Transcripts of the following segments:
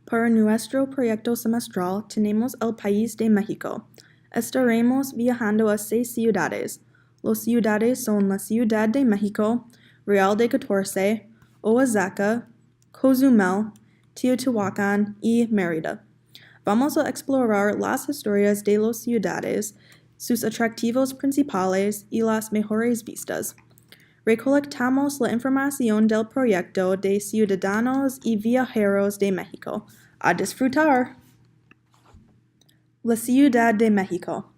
Para nuestro proyecto semestral tenemos el país de México. Estaremos viajando a 6 ciudades. Las ciudades son la Ciudad de México, Real de 14, Oaxaca, Cozumel, Teotihuacán y Mérida. Vamos a explorar las historias de las ciudades, sus atractivos principales y las mejores vistas. Recolectamos la información del proyecto de Ciudadanos y Viajeros de México. ¡A disfrutar! La Ciudad de México.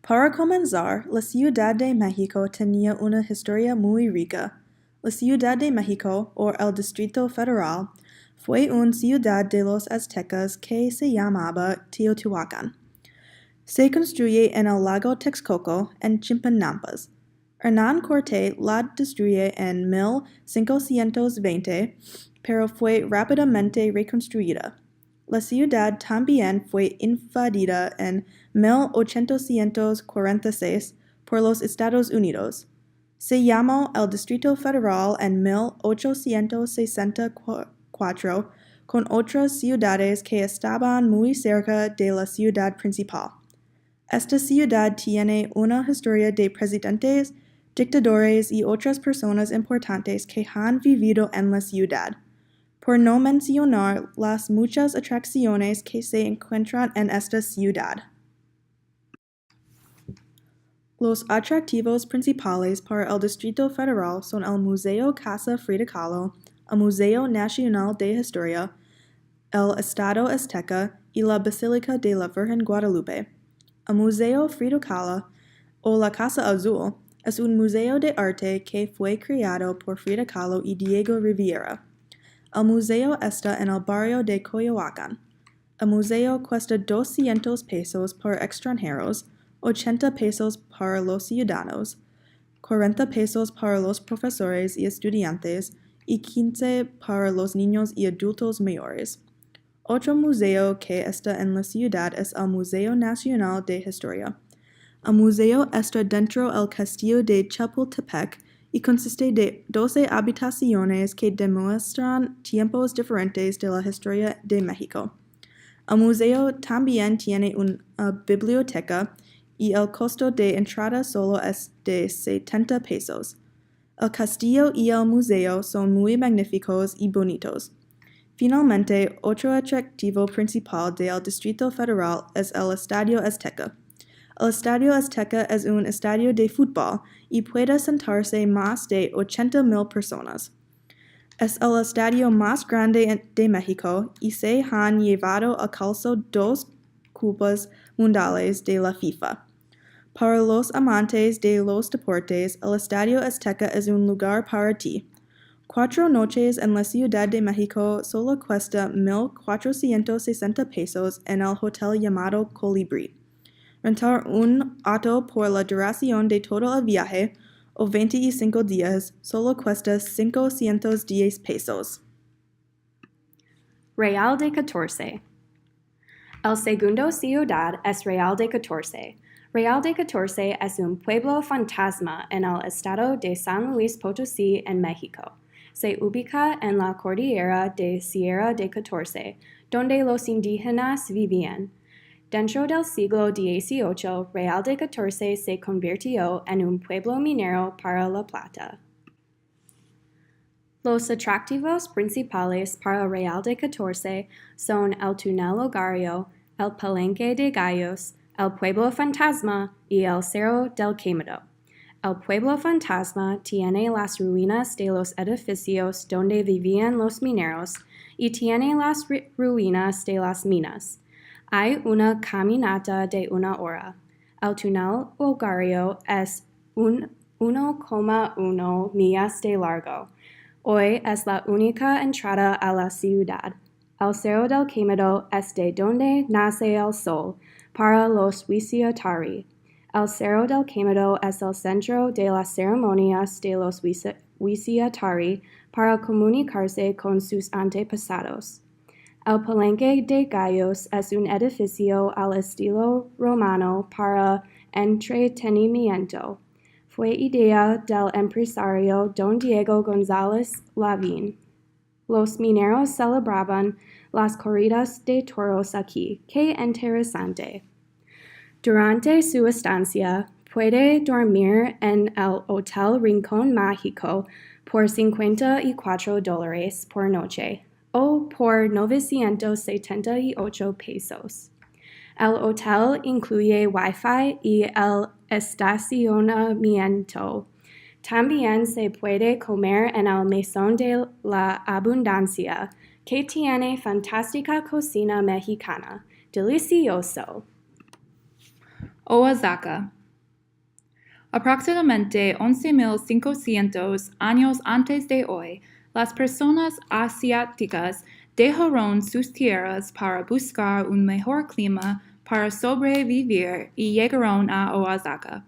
Para comenzar, la Ciudad de México tenía una historia muy rica. La Ciudad de México, o el Distrito Federal, fue una ciudad de los aztecas que se llamaba Teotihuacán. Se construye en el lago Texcoco, en Chimpinampas. Hernán Cortés la destruye en 1520, pero fue rápidamente reconstruida. La ciudad también fue invadida en 1846 por los Estados Unidos. Se llamó el Distrito Federal en 1864 con otras ciudades que estaban muy cerca de la ciudad principal. Esta ciudad tiene una historia de presidentes, dictadores y otras personas importantes que han vivido en la ciudad, por no mencionar las muchas atracciones que se encuentran en esta ciudad. Los atractivos principales para el Distrito Federal son el Museo Casa Frida Kahlo, el Museo Nacional de Historia, el Estado Azteca y la Basílica de la Virgen Guadalupe. El Museo Frida Kahlo, o la Casa Azul, es un museo de arte que fue creado por Frida Kahlo y Diego Rivera. El museo está en el barrio de Coyoacán. El museo cuesta 200 pesos para extranjeros, 80 pesos para los ciudadanos, 40 pesos para los profesores y estudiantes y 15 para los niños y adultos mayores. Otro museo que está en la ciudad es el Museo Nacional de Historia. El museo está dentro del castillo de Chapultepec y consiste de 12 habitaciones que demuestran tiempos diferentes de la historia de México. El museo también tiene una biblioteca y el costo de entrada solo es de 70 pesos. El castillo y el museo son muy magníficos y bonitos. Finalmente, otro atractivo principal del Distrito Federal es el Estadio Azteca. El Estadio Azteca es un estadio de fútbol y puede sentarse más de 80,000 personas. Es el estadio más grande de México y se han llevado a cabo 2 copas mundiales de la FIFA. Para los amantes de los deportes, el Estadio Azteca es un lugar para ti. 4 noches en la Ciudad de México solo cuesta 1,460 pesos en el hotel llamado Colibrí. Rentar un auto por la duración de todo el viaje, o 25 días, solo cuesta 510 pesos. Real de 14. El segundo ciudad es Real de 14. Real de 14 es un pueblo fantasma en el estado de San Luis Potosí, en México. Se ubica en la cordillera de Sierra de 14, donde los indígenas vivían. Dentro del siglo XVIII, Real de 14 se convirtió en un pueblo minero para la plata. Los atractivos principales para Real de 14 son el túnel hogario, el palenque de gallos, el pueblo fantasma y el Cerro del Quemado. El pueblo fantasma tiene las ruinas de los edificios donde vivían los mineros y tiene las ruinas de las minas. Hay una caminata de 1 hora. El túnel hogario es 1,1 millas de largo. Hoy es la única entrada a la ciudad. El Cerro del Quemado es de donde nace el sol para los Huiciatari. El Cerro del Quemado es el centro de las ceremonias de los Huiciatari para comunicarse con sus antepasados. El Palenque de Gallos es un edificio al estilo romano para entretenimiento. Fue idea del empresario Don Diego González Lavín. Los mineros celebraban las corridas de toros aquí. ¡Qué interesante! Durante su estancia, puede dormir en el Hotel Rincón Mágico por $54 por noche o por 978 pesos. El hotel incluye Wi-Fi y el estacionamiento. También se puede comer en el Mesón de la Abundancia, que tiene fantástica cocina mexicana. Delicioso. Oaxaca. Aproximadamente 11.500 años antes de hoy, las personas asiáticas dejaron sus tierras para buscar un mejor clima para sobrevivir y llegaron a Oaxaca.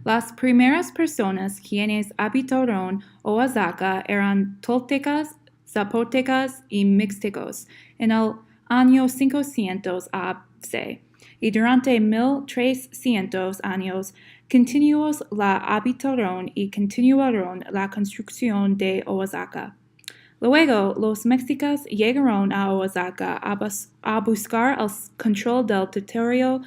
Las primeras personas quienes habitaron Oaxaca eran toltecas, zapotecas y mixtecos en el año 500 a.C. y durante 1300 años continuos la habitaron y continuaron la construcción de Oaxaca. Luego, los mexicas llegaron a Oaxaca a buscar el control del territorio.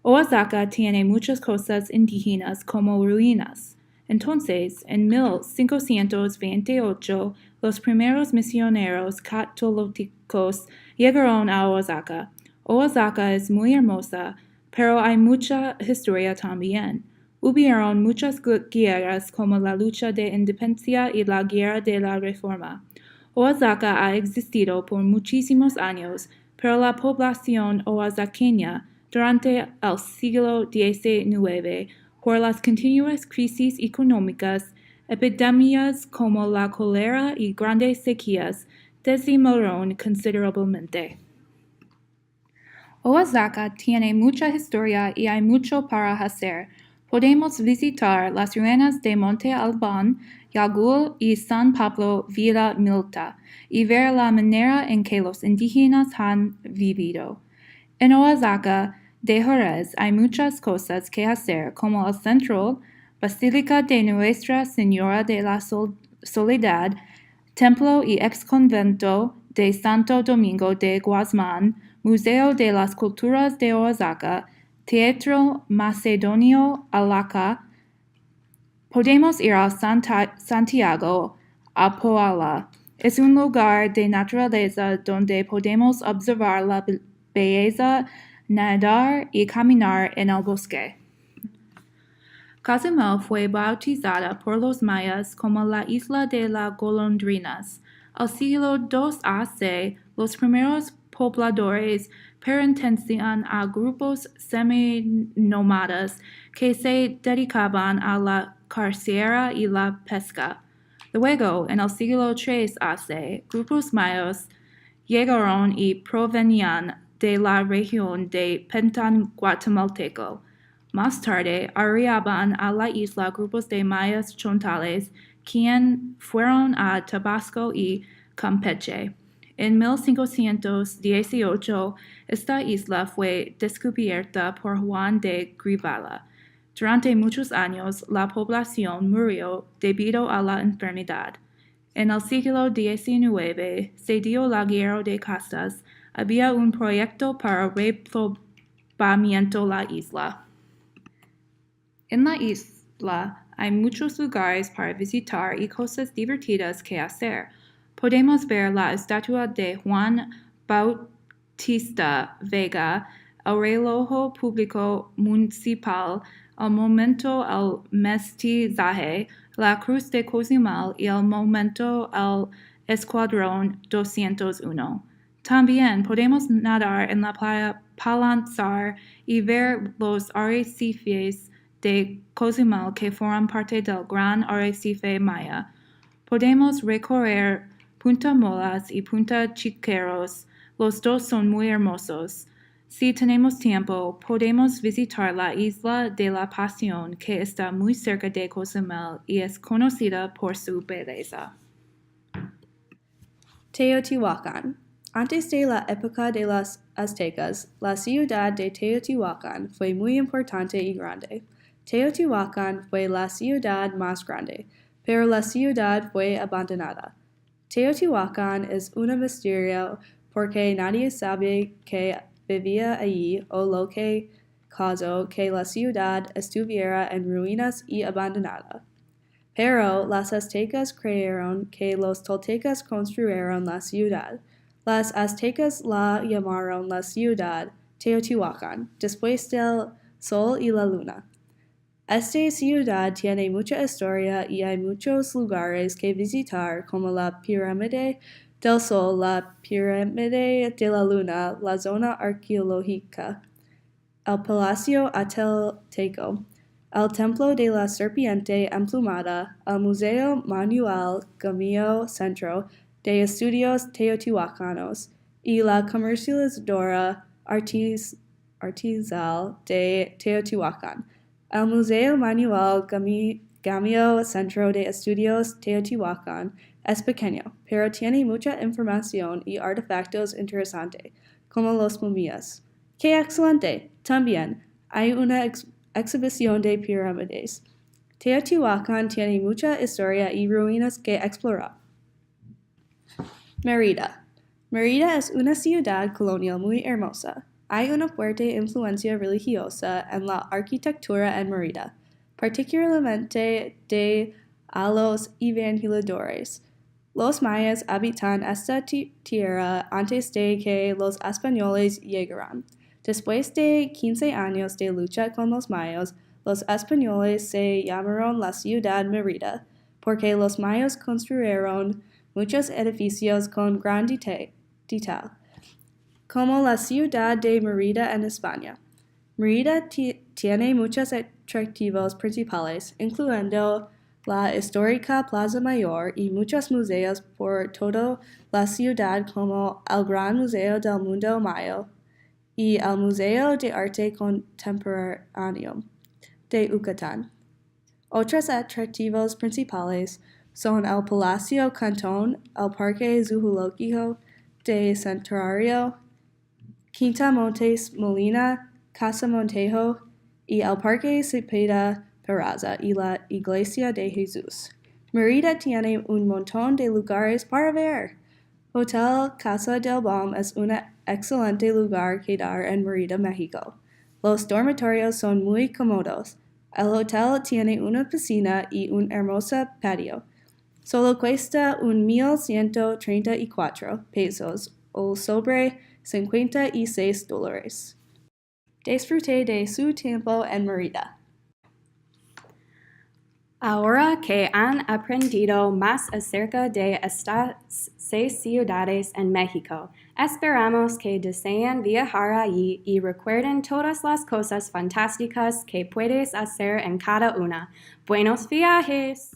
Oaxaca tiene muchas cosas indígenas como ruinas. Entonces, en 1528, los primeros misioneros católicos llegaron a Oaxaca. Oaxaca es muy hermosa, pero hay mucha historia también. Hubieron muchas guerras como la lucha de independencia y la guerra de la reforma. Oaxaca ha existido por muchísimos años, pero la población oaxaqueña durante el siglo XIX, por las continuas crisis económicas, epidemias como la cólera y grandes sequías, decimaron considerablemente. Oaxaca tiene mucha historia y hay mucho para hacer. Podemos visitar las ruinas de Monte Albán, Yagul y San Pablo Villa Milta y ver la manera en que los indígenas han vivido. En Oaxaca de Jerez hay muchas cosas que hacer, como el centro, Basílica de Nuestra Señora de la Soledad, templo y exconvento de Santo Domingo de Guzmán, Museo de las Culturas de Oaxaca, Teatro Macedonio Alaca. Podemos ir a Santiago, a Poala. Es un lugar de naturaleza donde podemos observar la belleza, nadar y caminar en el bosque. Cozumel fue bautizada por los mayas como la isla de las golondrinas. Al siglo II a.C., los primeros pobladores pertenecían a grupos seminómadas que se dedicaban a la cacería y la pesca. Luego, en el siglo III a.C., grupos mayas llegaron y provenían de la región de Pentán guatemalteco. Más tarde, arribaban a la isla grupos de mayas chontales, quienes fueron a Tabasco y Campeche. En 1518, esta isla fue descubierta por Juan de Grivala. Durante muchos años, la población murió debido a la enfermedad. En el siglo XIX se dio la guerra de castas. Había un proyecto para repoblamiento la isla. En la isla hay muchos lugares para visitar y cosas divertidas que hacer. Podemos ver la estatua de Juan Bautista Vega, el reloj público municipal, el monumento al mestizaje, la cruz de Cozumel y el monumento al Escuadrón 201. También podemos nadar en la playa Palanzar y ver los arrecifes de Cozumel que forman parte del gran arrecife maya. Podemos recorrer Punta Molas y Punta Chiqueros. Los dos son muy hermosos. Si tenemos tiempo, podemos visitar la isla de la Pasión, que está muy cerca de Cozumel y es conocida por su belleza. Teotihuacán. Antes de la época de los aztecas, la ciudad de Teotihuacán fue muy importante y grande. Teotihuacán fue la ciudad más grande, pero la ciudad fue abandonada. Teotihuacán es un misterio porque nadie sabe que vivía allí o lo que causó que la ciudad estuviera en ruinas y abandonada. Pero las aztecas creyeron que los toltecas construyeron la ciudad. Las aztecas la llamaron la ciudad Teotihuacán, después del sol y la luna. Esta ciudad tiene mucha historia y hay muchos lugares que visitar, como la pirámide del sol, la pirámide de la luna, la zona arqueológica, el palacio azteco, el templo de la serpiente emplumada, el museo manual Gamio Centro de Estudios Teotihuacanos y la comercializadora artesanal de Teotihuacán. El Museo Manual Gamio Centro de Estudios Teotihuacán es pequeño, pero tiene mucha información y artefactos interesantes, como las momias. ¡Qué excelente! También hay una exhibición de pirámides. Teotihuacán tiene mucha historia y ruinas que explorar. Mérida. Mérida es una ciudad colonial muy hermosa. Hay una fuerte influencia religiosa en la arquitectura en Mérida, particularmente de a los evangelizadores. Los mayas habitan esta tierra antes de que los españoles llegaran. Después de 15 años de lucha con los mayas, los españoles se llamaron la ciudad Mérida, porque los mayas construyeron muchos edificios con gran detalle, como la ciudad de Mérida en España. Mérida tiene muchos atractivos principales, incluyendo la histórica Plaza Mayor y muchos museos por toda la ciudad, como el Gran Museo del Mundo Maya y el Museo de Arte Contemporáneo de Yucatán. Otros atractivos principales son el Palacio Cantón, el Parque Zoológico de Santuario, Quinta Montes Molina, Casa Montejo y el Parque Cepeda Peraza y la Iglesia de Jesús. Mérida tiene un montón de lugares para ver. Hotel Casa del Balm es un excelente lugar quedar en Mérida, México. Los dormitorios son muy cómodos. El hotel tiene una piscina y un hermoso patio. Solo cuesta $1,134 o sobre $56. Disfrute de su tiempo en Mérida. Ahora que han aprendido más acerca de estas 6 ciudades en México, esperamos que deseen viajar allí y recuerden todas las cosas fantásticas que puedes hacer en cada una. ¡Buenos viajes!